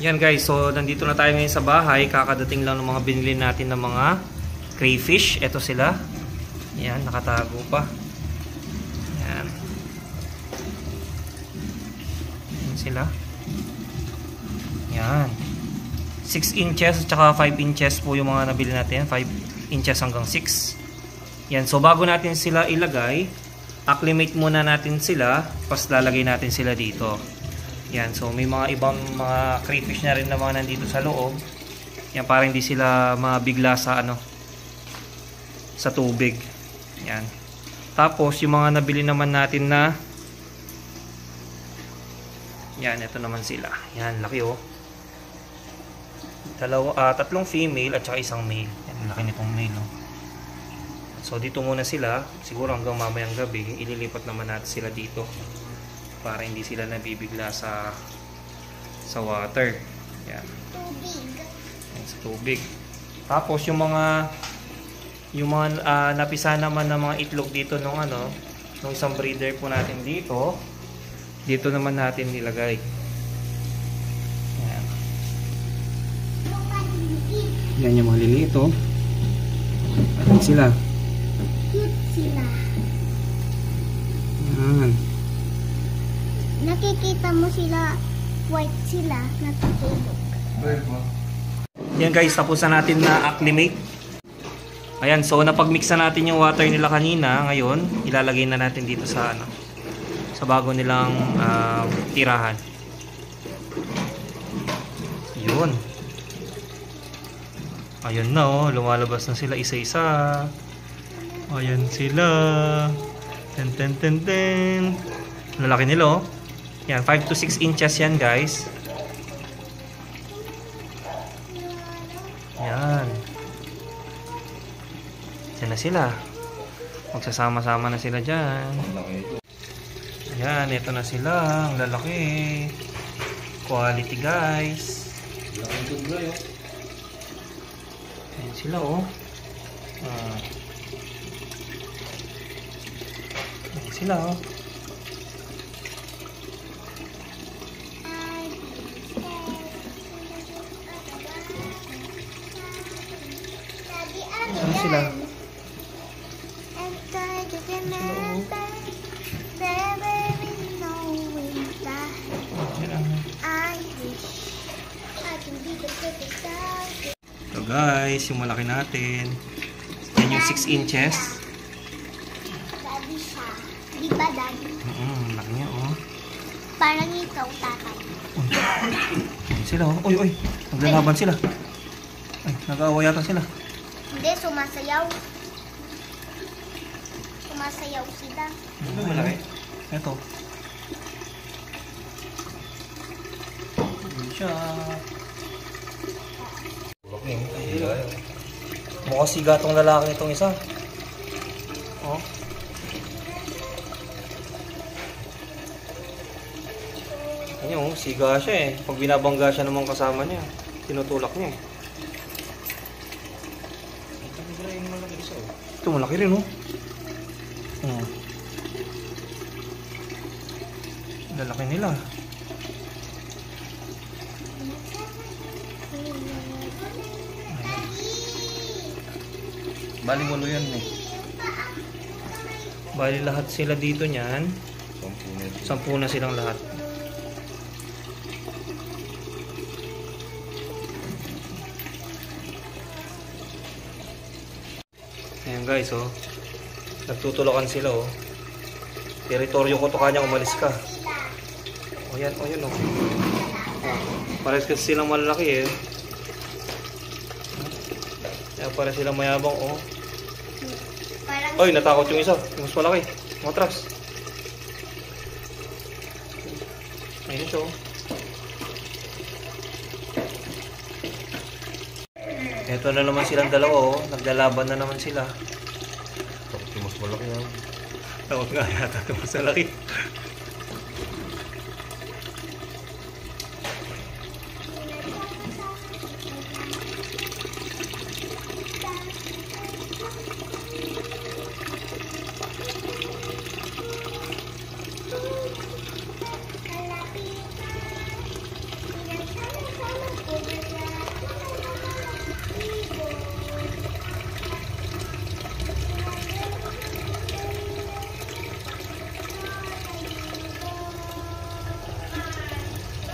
Yan guys, so nandito na tayo ngayon sa bahay. Kakadating lang ng mga binili natin ng mga crayfish. Ito sila. Yan, nakatago pa. Yan. Yan sila. Yan. 6 inches at saka 5 inches po yung mga nabili natin. 5 inches hanggang 6. Yan, so bago natin sila ilagay, acclimate muna natin sila. Pas lalagay natin sila dito. Yan, so may mga ibang mga crayfish na rin na mga nandito sa loob. Yan, para hindi sila mabigla sa sa tubig. Yan. Tapos yung mga nabili naman natin na yan, ito naman sila. Yan, laki oh. Tatlong female at saka isang male. Yan, laki nitong male oh. So dito muna sila, siguro hanggang mamayang gabi, ililipat naman natin sila dito. Para hindi sila nabibigla sa water. Yan. Yan, sa tubig. Tapos yung mga napisa naman ng mga itlog dito nung isang breeder po natin dito naman natin nilagay. Yan. Yan yung mga liliit oh. Ayan sila. Cute sila. Yan. Nakikita mo sila, white sila, natutulog. Yan guys, tapos na natin na acclimate. Ayan, so napagmix na natin yung water nila kanina. Ngayon, ilalagay na natin dito sa sa bago nilang tirahan. Yun. Ayun na oh, lumalabas na sila isa-isa. Ayan sila. Ten ten ten ten. Lalaki nila oh. Yan, 5 to 6 inches yan guys. Yan. Diyan na sila. Magsasama-sama na sila dyan. Yan, ito na sila. Ang lalaki. Quality guys. Yan sila oh. Yan sila oh. Ano sila? So guys, yung malaki natin. Yan yung 6 inches. Daddy siya. Di ba daddy? Laki niya oh. Parang ikaw, tatay. Yan sila oh. Uy, uy. Naglalaban sila. Ay, nag-aaway yata sila. Hindi, sumasayaw. Sumasayaw sila. Ito malaki. Ito. Yan siya. Mukhang siga tong lalaki itong isa. Oh. Yan yung siga siya eh. Pag binabangga siya naman kasama niya, tinutulak niya eh. Ito malaki rin oh. Lalaki nila. Bali walo yan eh. Bali lahat sila dito niyan. 10 na silang lahat. Ayan guys oh. Nagtutulakan sila oh. Teritoryo ko to, kanya umalis ka. O yan oh. Pares kasi silang malaki eh. Kaya pares silang mayabang oh. Oy, natakot yung isa. Yung mas malaki. Matras. Ayun ito. Ito na naman silang dalawa oh. Naglalaban na naman sila. Takot yung mas malaki yan. Takot nga yata yung mas malaki.